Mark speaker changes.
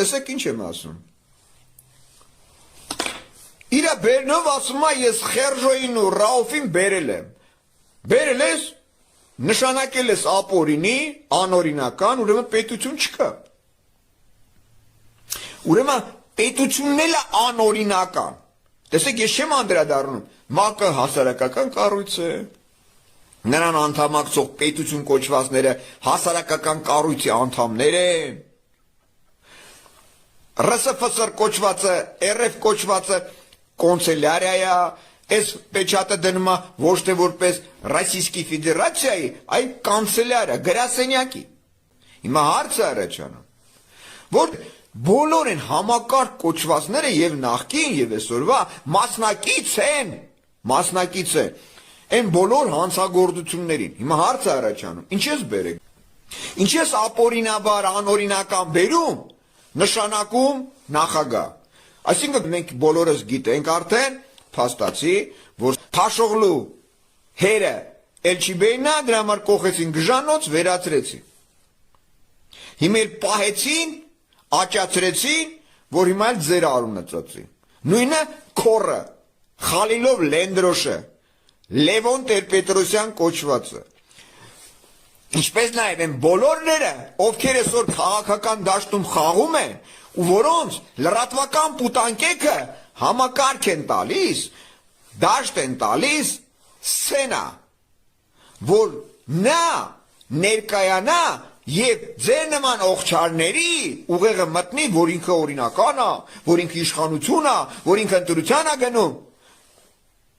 Speaker 1: տեսեք ինչ եմ ասում։ Իրա բերնով ասում է ես Խերժոյին ու Ռաուֆին բերել եմ։ Բերել ես, նշանակել ես ապօրինի, անօրինական, ուրեմն պետություն չկա։ Ուրեմն պետությունն էլ է անօրինական։ Տեսեք, ես չեմ անդրադառնում, ՄԱԿ-ը հասարակական կառույց է։ Նրան անդամակցող պետություն կոչվածները հասարակական կառույցի անդամներ են։ ՌՍՖՍՐ կոչվածը, ՌՖ կոչվածը կոնցելյարիա է, այս պեչատը դնում է ոչ թե որպես Ռոսիյսկի Ֆեդերացիայի, այլ կանցելյարիա, գրասենյակի։ Հիմա հարցը առաջանում, որ բոլոր են համակարգ կոչվածները եւ նախկին եւ այսօրվա մասնակից են այն բոլոր հանցագործություններին։ Հիմա հարցը առաջանում, ինչ ես բերեք։ Ինչ ես ապօրինաբար, անօրինական բերում, նշանակում նախագահ։ Այսինքն մենք բոլորս գիտենք արդեն, փաստացի, որ Թաշողլու հերը Էլչիբեյնա դրա համար կողեցին գժանոց, վերացրեցին։ Հիմա էլ պահեցին, աճացրեցին, որ հիմա էլ ձեր արունը ծոցի։ Նույնը քորը, Խալիլով Լենդրոշը, Լևոն Տեր-Պետրոսյան կոչվածը։ Ինչպես նաև են բոլորները, ովքեր այսօր քաղաքական դաշտում խաղում են, ու որոնց լրատվական պուտանկեքը համակարգ են տալիս, դաշտ են տալիս, սենա, որ նա ներկայանա եւ ձեր նման ողջարների ուղեղը մտնի, որ ինքը օրինական է, որ ինքը իշխանություն է, որ ինքը ընտրության է գնում։